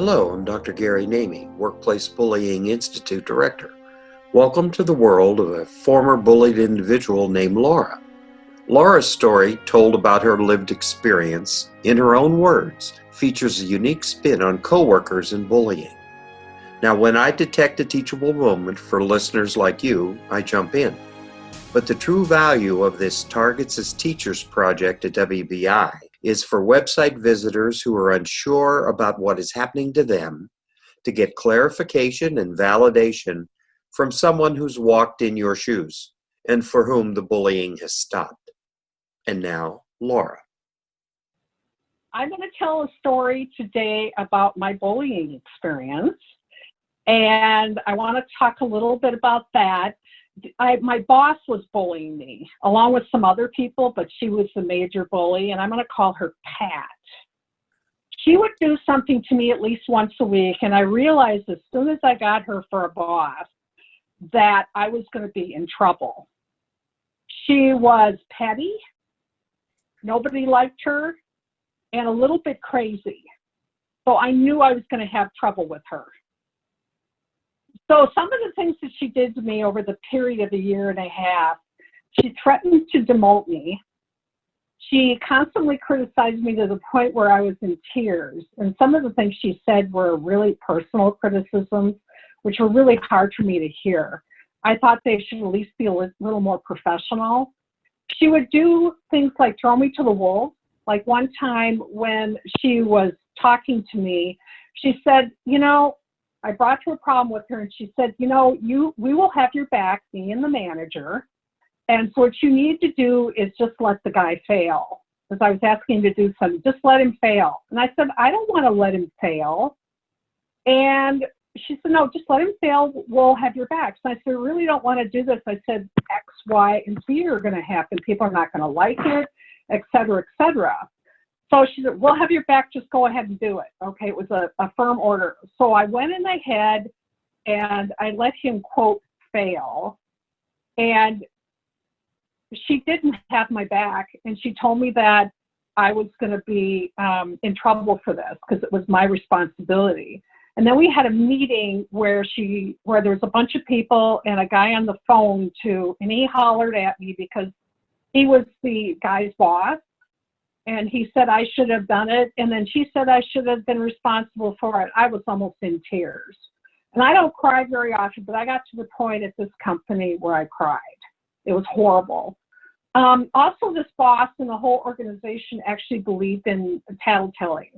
Hello, I'm Dr. Gary Namey, Workplace Bullying Institute Director. Welcome to the world of a former bullied individual named Laura. Laura's story, told about her lived experience, in her own words, features a unique spin on coworkers and bullying. Now, when I detect a teachable moment for listeners like you, I jump in. But the true value of this Targets as Teachers project at WBI is for website visitors who are unsure about what is happening to them to get clarification and validation from someone who's walked in your shoes and for whom the bullying has stopped. And now, Laura. I'm going to tell a story today about my bullying experience, and I want to talk a little bit about that. My boss was bullying me, along with some other people, but she was the major bully, and I'm going to call her Pat. She would do something to me at least once a week, and I realized as soon as I got her for a boss that I was going to be in trouble. She was petty, nobody liked her, and a little bit crazy. So I knew I was going to have trouble with her. So some of the things that she did to me over the period of a year and a half, she threatened to demote me. She constantly criticized me to the point where I was in tears. And some of the things she said were really personal criticisms, which were really hard for me to hear. I thought they should at least be a little more professional. She would do things like throw me to the wolves. Like one time when she was talking to me, she said, I brought to a problem with her, and she said, we will have your back, me and the manager. And so what you need to do is just let the guy fail. Because I was asking him to do something, just let him fail. And I said, I don't want to let him fail. And she said, no, just let him fail. We'll have your back. So I said, I really don't want to do this. I said, X, Y, and Z are going to happen. People are not going to like it, et cetera, et cetera. So she said, we'll have your back, just go ahead and do it. Okay, it was a firm order. So I went in ahead and I let him, quote, fail. And she didn't have my back, and she told me that I was going to be in trouble for this because it was my responsibility. And then we had a meeting where there was a bunch of people and a guy on the phone and he hollered at me because he was the guy's boss. And he said I should have done it. And then she said I should have been responsible for it. I was almost in tears. And I don't cry very often, but I got to the point at this company where I cried. It was horrible. Also, this boss and the whole organization actually believed in tattletelling.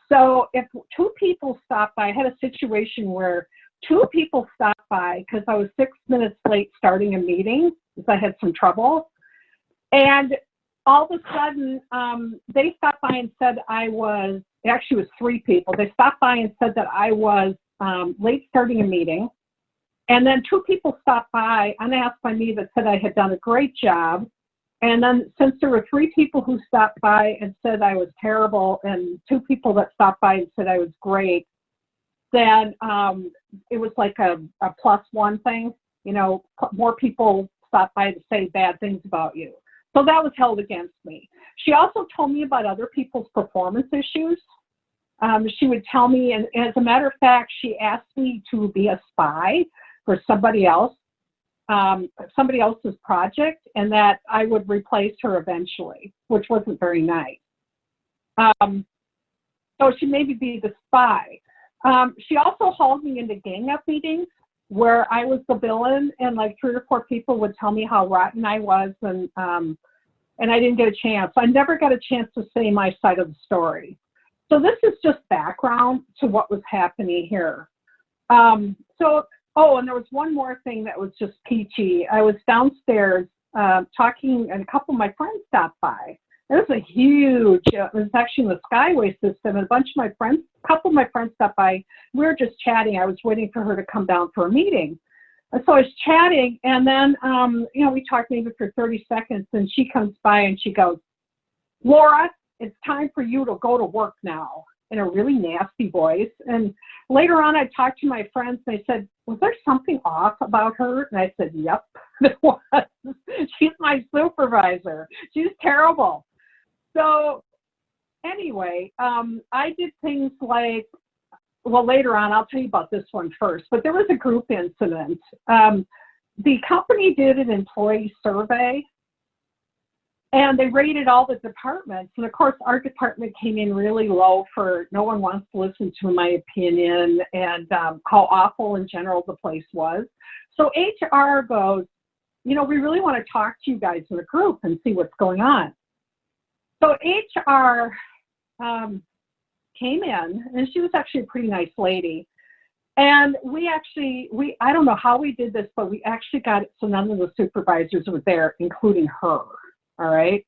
So if two people stopped by, I had a situation where two people stopped by because I was 6 minutes late starting a meeting because I had some trouble. And all of a sudden, they stopped by and said actually it was three people. They stopped by and said that I was late starting a meeting. And then two people stopped by, unasked by me, that said I had done a great job. And then since there were three people who stopped by and said I was terrible, and two people that stopped by and said I was great, then it was like a +1 thing. More people stopped by to say bad things about you. So that was held against me. She also told me about other people's performance issues. She would tell me, and as a matter of fact, she asked me to be a spy for somebody else's project, and that I would replace her eventually, which wasn't very nice. So she made me be the spy. She also hauled me into gang-up meetings where I was the villain, and like 3 or 4 people would tell me how rotten I was, and I didn't get a chance. I never got a chance to say my side of the story. So this is just background to what was happening here. And there was one more thing that was just peachy. I was downstairs talking, and a couple of my friends stopped by. It was it was actually in the Skyway system, and a couple of my friends stopped by. We were just chatting. I was waiting for her to come down for a meeting. And so I was chatting, and then, we talked maybe for 30 seconds, and she comes by and she goes, Laura, it's time for you to go to work now, in a really nasty voice. And later on, I talked to my friends, and they said, was there something off about her? And I said, yep, there was. She's my supervisor. She's terrible. So anyway, I did things like well, later on, I'll tell you about this one first, but there was a group incident. The company did an employee survey, and they rated all the departments. And of course, our department came in really low for no one wants to listen to my opinion and how awful in general the place was. So HR goes, we really want to talk to you guys in the group and see what's going on. So HR came in, and she was actually a pretty nice lady. And I don't know how we did this, but we actually got it so none of the supervisors were there, including her. All right,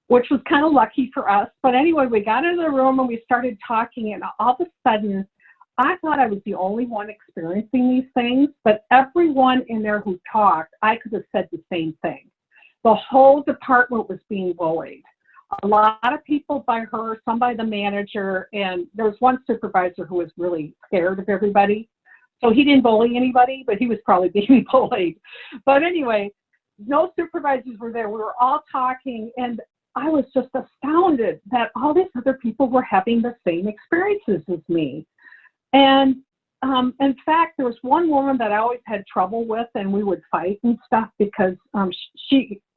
which was kind of lucky for us. But anyway, we got into the room and we started talking, and all of a sudden, I thought I was the only one experiencing these things, but everyone in there who talked, I could have said the same thing. The whole department was being bullied. A lot of people by her, some by the manager, and there was one supervisor who was really scared of everybody. So he didn't bully anybody, but he was probably being bullied. But anyway, no supervisors were there. We were all talking, and I was just astounded that all these other people were having the same experiences as me. And in fact, there was one woman that I always had trouble with, and we would fight and stuff because I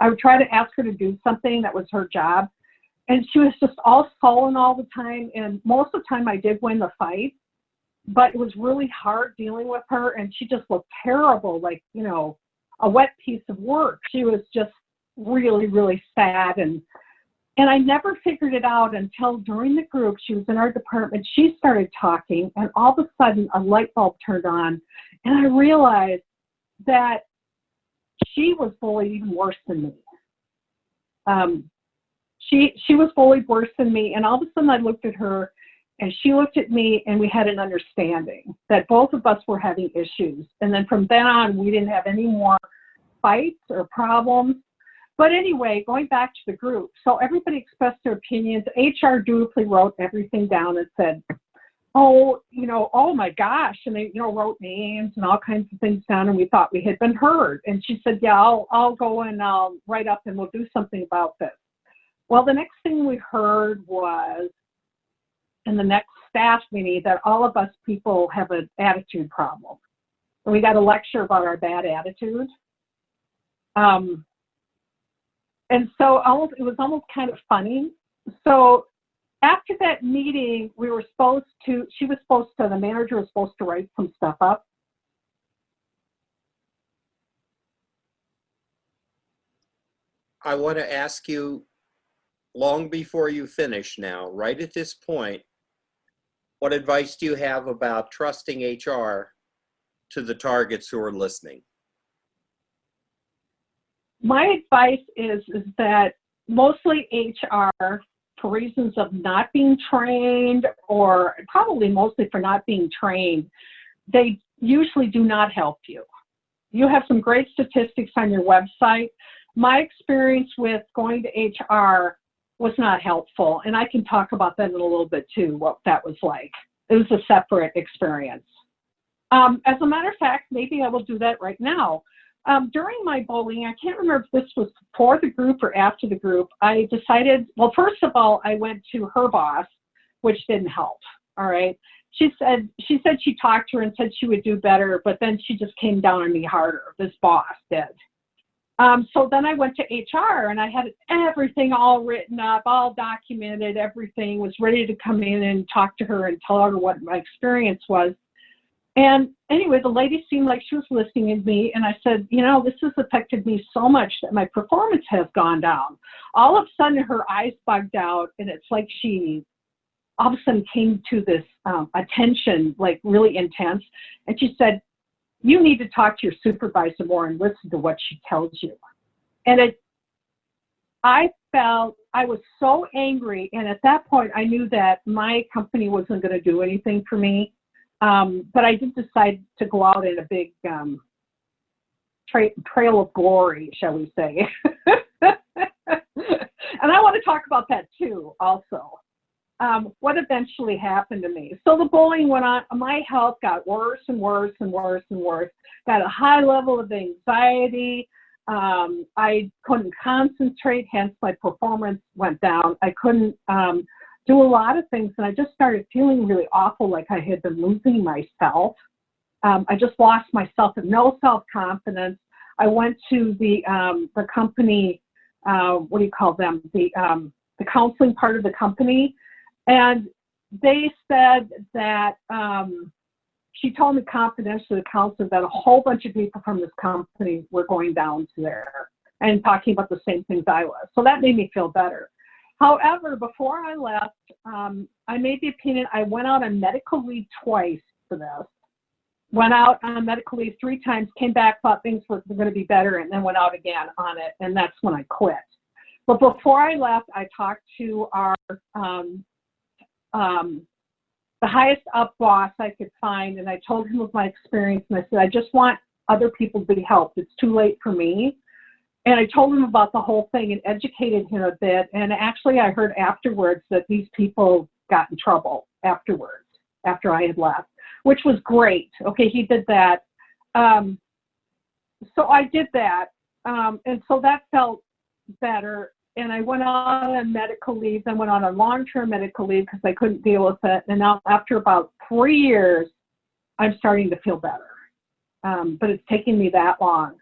would try to ask her to do something that was her job, and she was just all sullen all the time. And most of the time, I did win the fight, but it was really hard dealing with her, and she just looked terrible, like a wet piece of work. She was just really, really sad. And I never figured it out until during the group, she was in our department, she started talking, and all of a sudden a light bulb turned on. And I realized that she was bullied even worse than me. She was bullied worse than me. And all of a sudden I looked at her and she looked at me, and we had an understanding that both of us were having issues. And then from then on, we didn't have any more fights or problems. But anyway, going back to the group, so everybody expressed their opinions. HR dutifully wrote everything down and said, oh my gosh. And they, wrote names and all kinds of things down, and we thought we had been heard. And she said, yeah, I'll go and I'll write up and we'll do something about this. Well, the next thing we heard was, in the next staff meeting, that all of us people have an attitude problem. And we got a lecture about our bad attitude. And so it was almost kind of funny. So after that meeting, the manager was supposed to write some stuff up. I want to ask you, long before you finish now, right at this point, what advice do you have about trusting HR to the targets who are listening? My advice is that mostly HR, for reasons of not being trained, or probably mostly for not being trained, they usually do not help you. You have some great statistics on your website. My experience with going to HR was not helpful, and I can talk about that in a little bit too, what that was like. It was a separate experience. As a matter of fact, maybe I will do that right now. During my bullying, I can't remember if this was before the group or after the group, I decided, well, first of all, I went to her boss, which didn't help, all right? She said she talked to her and said she would do better, but then she just came down on me harder, this boss did. So then I went to HR, and I had everything all written up, all documented, everything, was ready to come in and talk to her and tell her what my experience was. And anyway, the lady seemed like she was listening to me, and I said, this has affected me so much that my performance has gone down. All of a sudden, her eyes bugged out, and it's like she all of a sudden came to this attention, like really intense. And she said, you need to talk to your supervisor more and listen to what she tells you. And I was so angry. And at that point, I knew that my company wasn't going to do anything for me. But I did decide to go out in a big trail of glory, shall we say. And I want to talk about that too, also. What eventually happened to me. So the bullying went on. My health got worse and worse and worse and worse. Got a high level of anxiety. I couldn't concentrate, hence my performance went down. I couldn't do a lot of things, and I just started feeling really awful, like I had been losing myself. I just lost myself and no self-confidence. I went to the company, what do you call them? The counseling part of the company, and they said that she told me confidentially, the counselor, that a whole bunch of people from this company were going down to there and talking about the same things I was. So that made me feel better. However, before I left, I made the opinion, I went out on medical leave twice for this. Went out on medical leave 3 times, came back, thought things were going to be better, and then went out again on it, and that's when I quit. But before I left, I talked to our the highest up boss I could find, and I told him of my experience, and I said, I just want other people to be helped. It's too late for me. And I told him about the whole thing and educated him a bit. And actually, I heard afterwards that these people got in trouble afterwards, after I had left, which was great. Okay, he did that. So I did that. And so that felt better. And I went on medical leave, then went on a long-term medical leave because I couldn't deal with it. And now after about 3 years, I'm starting to feel better. But it's taking me that long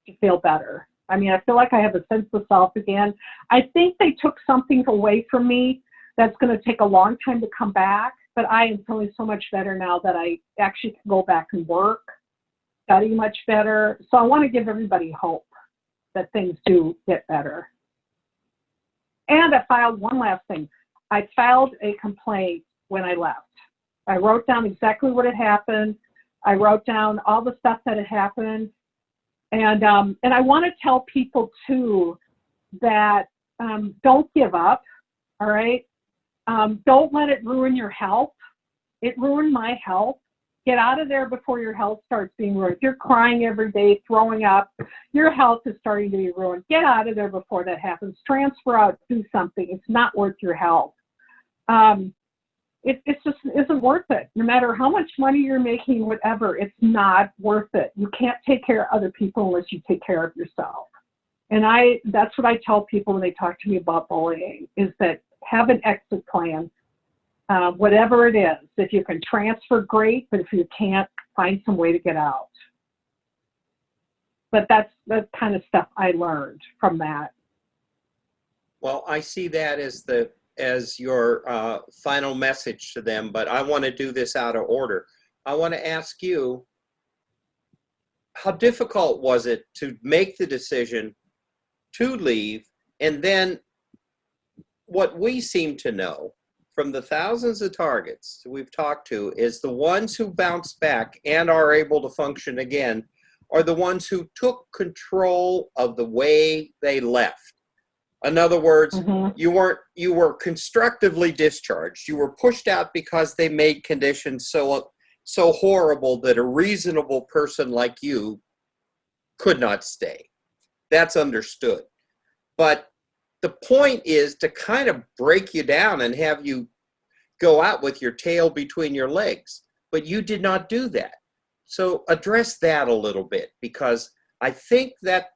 to feel better. I mean, I feel like I have a sense of self again. I think they took something away from me that's going to take a long time to come back, but I am feeling so much better now that I actually can go back and work, study much better. So I want to give everybody hope that things do get better. And I filed one last thing. I filed a complaint when I left. I wrote down exactly what had happened. I wrote down all the stuff that had happened. And I want to tell people, too, that don't give up, all right? Don't let it ruin your health. It ruined my health. Get out of there before your health starts being ruined. If you're crying every day, throwing up, your health is starting to be ruined. Get out of there before that happens. Transfer out, do something. It's not worth your health. It just isn't worth it. No matter how much money you're making, whatever, it's not worth it. You can't take care of other people unless you take care of yourself. And that's what I tell people when they talk to me about bullying, is that have an exit plan. Whatever it is, if you can transfer, great, but if you can't, find some way to get out. But that's the kind of stuff I learned from that. Well, I see that as your final message to them, but I want to do this out of order. I want to ask you, how difficult was it to make the decision to leave? And then what we seem to know from the thousands of targets we've talked to is the ones who bounce back and are able to function again are the ones who took control of the way they left. In other words, you were constructively discharged. You were pushed out because they made conditions so horrible that a reasonable person like you could not stay. That's understood. But the point is to kind of break you down and have you go out with your tail between your legs. But you did not do that. So address that a little bit, because I think that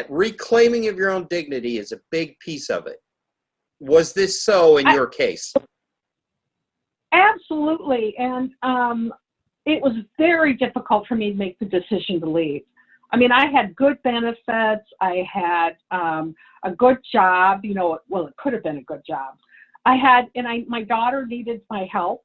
reclaiming of your own dignity is a big piece of it. Was this so in your case? Absolutely. And it was very difficult for me to make the decision to leave. I mean, I had good benefits. I had a good job, well, it could have been a good job. My daughter needed my help.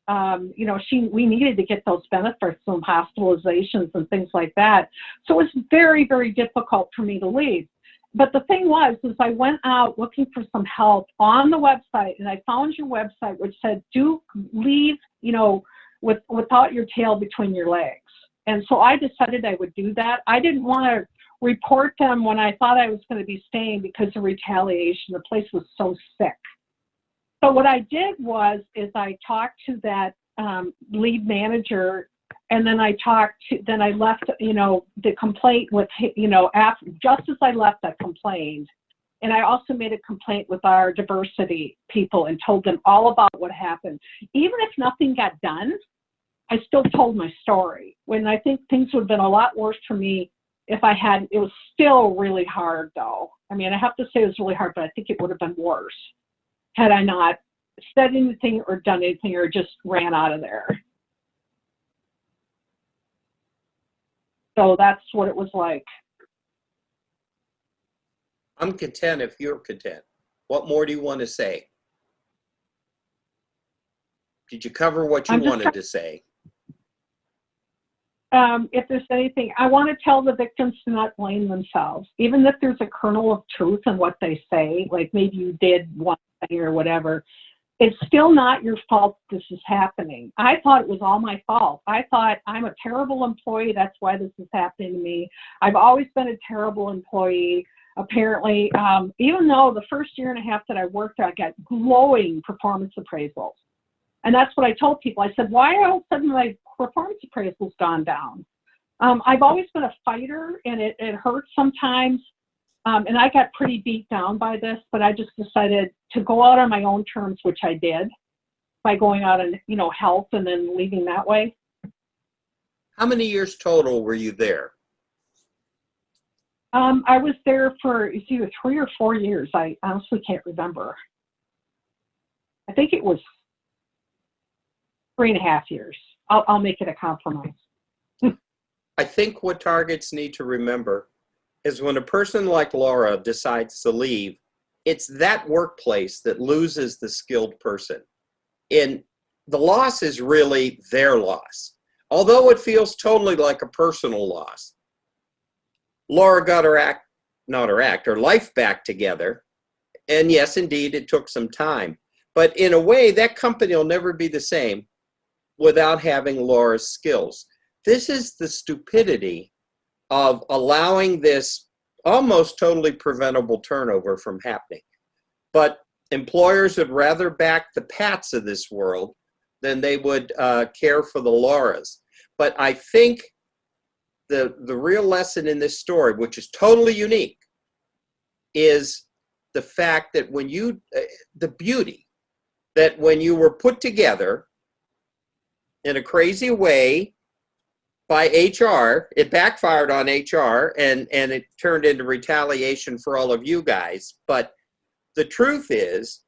We needed to get those benefits from hospitalizations and things like that. So it was very, very difficult for me to leave. But the thing was, I went out looking for some help on the website, and I found your website, which said, do leave, without your tail between your legs. And so I decided I would do that. I didn't want to report them when I thought I was going to be staying because of retaliation. The place was so sick. So what I did is I talked to that lead manager, and then I left, the complaint with, just as I left, I complained. And I also made a complaint with our diversity people and told them all about what happened. Even if nothing got done, I still told my story. When I think things would have been a lot worse for me if I hadn't. It was still really hard, though. I mean, I have to say it was really hard, but I think it would have been worse had I not said anything or done anything or just ran out of there. So that's what it was like. I'm content if you're content. What more do you want to say? Did you cover what you wanted to say? If there's anything, I want to tell the victims to not blame themselves. Even if there's a kernel of truth in what they say, like maybe you did one thing or whatever, it's still not your fault this is happening. I thought it was all my fault. I thought I'm a terrible employee, that's why this is happening to me. I've always been a terrible employee. Apparently, even though the first year and a half that I worked there, I got glowing performance appraisals. And that's what I told people. I said, why all of a sudden my performance appraisal's gone down? I've always been a fighter, and it hurts sometimes. And I got pretty beat down by this, but I just decided to go out on my own terms, which I did by going out and, help and then leaving that way. How many years total were you there? I was there for either 3 or 4 years. I honestly can't remember. I think it was 3.5 years. I'll make it a compromise. I think what targets need to remember is when a person like Laura decides to leave, it's that workplace that loses the skilled person. And the loss is really their loss. Although it feels totally like a personal loss. Laura got her life back together. And yes, indeed, it took some time. But in a way, that company will never be the same without having Laura's skills. This is the stupidity of allowing this almost totally preventable turnover from happening. But employers would rather back the Pats of this world than they would care for the Lauras. But I think the real lesson in this story, which is totally unique, is the fact that when you, the beauty that when you were put together in a crazy way by HR, it backfired on HR and it turned into retaliation for all of you guys. But the truth is,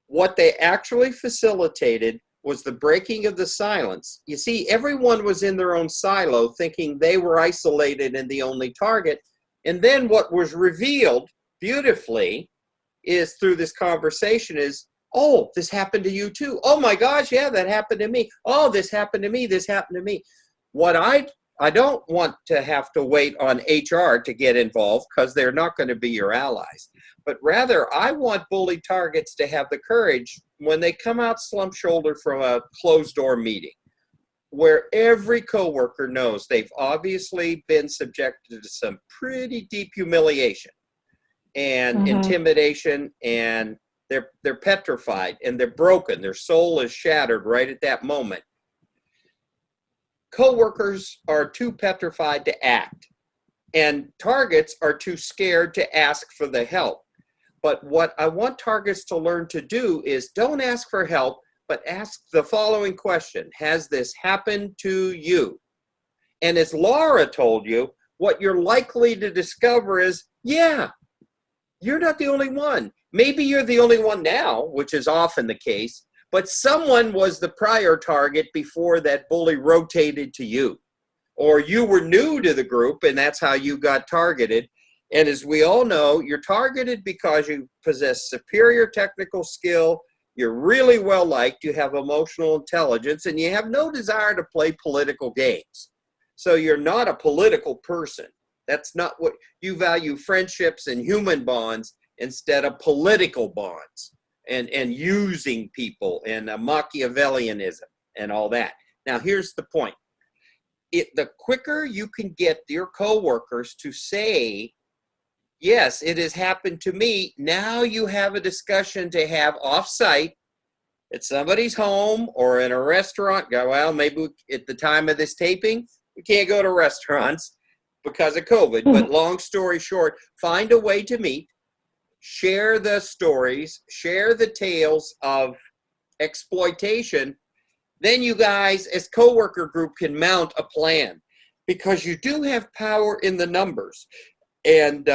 what they actually facilitated was the breaking of the silence. You see, everyone was in their own silo thinking they were isolated and the only target. And then what was revealed beautifully is through this conversation is, oh, this happened to you too. Oh my gosh, yeah, that happened to me. Oh, this happened to me, this happened to me. What I don't want to have to wait on HR to get involved because they're not going to be your allies. But rather, I want bully targets to have the courage when they come out slump shoulder from a closed door meeting where every coworker knows they've obviously been subjected to some pretty deep humiliation and intimidation, and they're petrified and they're broken. Their soul is shattered right at that moment. Coworkers are too petrified to act, and targets are too scared to ask for the help. But what I want targets to learn to do is don't ask for help, but ask the following question. Has this happened to you? And as Laura told you, what you're likely to discover is, yeah, you're not the only one. Maybe you're the only one now, which is often the case, but someone was the prior target before that bully rotated to you. Or you were new to the group and that's how you got targeted. And as we all know, you're targeted because you possess superior technical skill, you're really well liked, you have emotional intelligence, and you have no desire to play political games. So you're not a political person. That's not what you value, friendships and human bonds instead of political bonds and using people and Machiavellianism and all that. Now, here's the point. The quicker you can get your coworkers to say, yes, it has happened to me, now you have a discussion to have off-site at somebody's home or in a restaurant. Well, maybe at the time of this taping, we can't go to restaurants because of COVID. But long story short, find a way to meet, share the stories, share the tales of exploitation. Then you guys, as coworker group, can mount a plan because you do have power in the numbers. And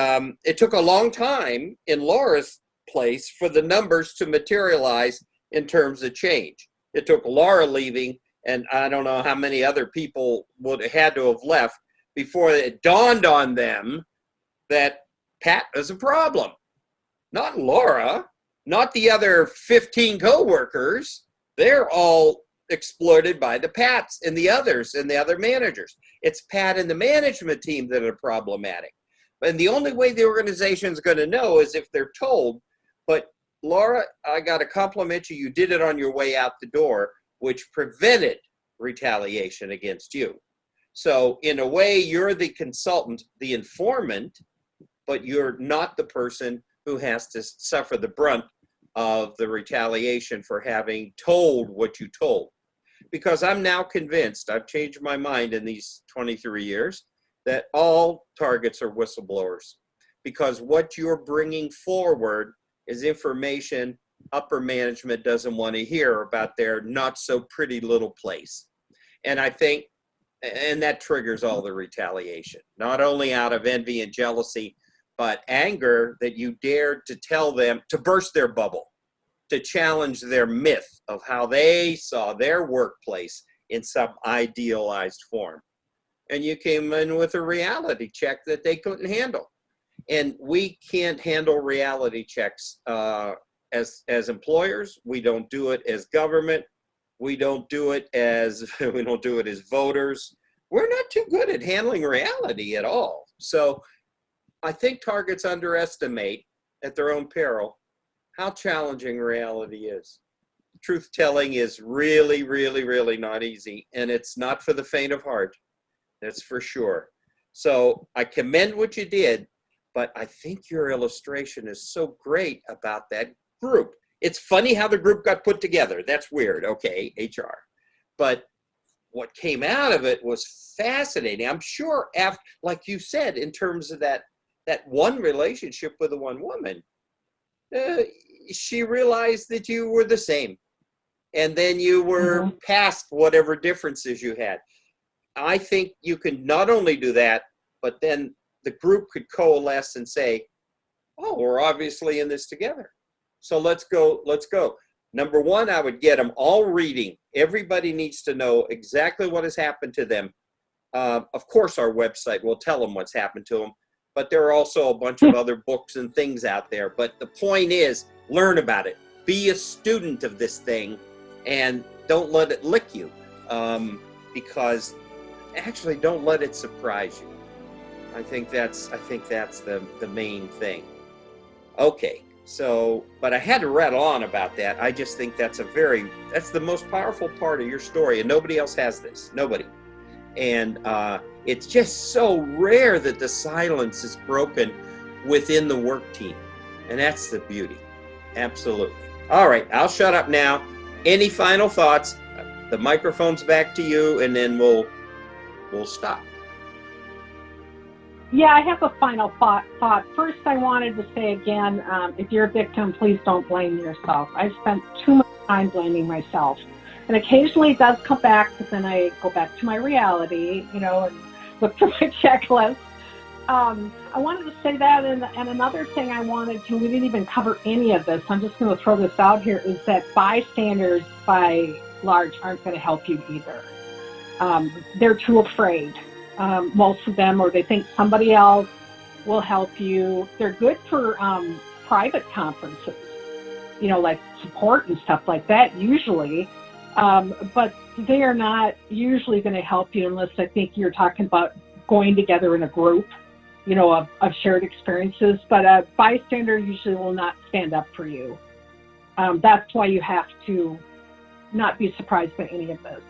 it took a long time in Laura's place for the numbers to materialize in terms of change. It took Laura leaving, and I don't know how many other people would have had to have left before it dawned on them that Pat is a problem. Not Laura, not the other 15 coworkers. They're all exploited by the Pats and the others and the other managers. It's Pat and the management team that are problematic. And the only way the organization is going to know is if they're told. But Laura, I got to compliment you. You did it on your way out the door, which prevented retaliation against you. So in a way, you're the consultant, the informant, but you're not the person who has to suffer the brunt of the retaliation for having told what you told. Because I'm now convinced, I've changed my mind in these 23 years, that all targets are whistleblowers. Because what you're bringing forward is information upper management doesn't want to hear about their not so pretty little place. And I think, and that triggers all the retaliation, not only out of envy and jealousy, but anger that you dared to tell them, to burst their bubble, to challenge their myth of how they saw their workplace in some idealized form. And you came in with a reality check that they couldn't handle. And we can't handle reality checks as employers. We don't do it as government. We don't do it as voters. We're not too good at handling reality at all. So I think targets underestimate at their own peril how challenging reality is. Truth telling is really, really, really not easy, and it's not for the faint of heart. That's for sure. So I commend what you did, but I think your illustration is so great about that group. It's funny how the group got put together. That's weird. Okay, HR. But what came out of it was fascinating. I'm sure, after, like you said, in terms of that one relationship with the one woman, she realized that you were the same. And then you were past whatever differences you had. I think you can not only do that, but then the group could coalesce and say, oh, we're obviously in this together. So let's go. Number one, I would get them all reading. Everybody needs to know exactly what has happened to them. Of course, our website will tell them what's happened to them, but there are also a bunch of other books and things out there. But the point is, learn about it. Be a student of this thing, and don't let it lick you. Because actually, don't let it surprise you. I think that's the main thing. Okay. So, but I had to rattle on about that. I just think that's the most powerful part of your story, and nobody else has this. Nobody. And it's just so rare that the silence is broken within the work team. And that's the beauty. Absolutely. All right, I'll shut up now. Any final thoughts? The microphone's back to you, and then we'll stop. Yeah, I have a final thought. First, I wanted to say again, if you're a victim, please don't blame yourself. I've spent too much time blaming myself. And occasionally it does come back, but then I go back to my reality, and look for my checklist. I wanted to say that, and another thing I wanted to, we didn't even cover any of this, I'm just going to throw this out here, is that bystanders, by large, aren't going to help you either. They're too afraid. Most of them, or they think somebody else will help you. They're good for private conferences, like support and stuff like that, usually. But they are not usually going to help you unless I think you're talking about going together in a group, of shared experiences. But a bystander usually will not stand up for you. That's why you have to not be surprised by any of this.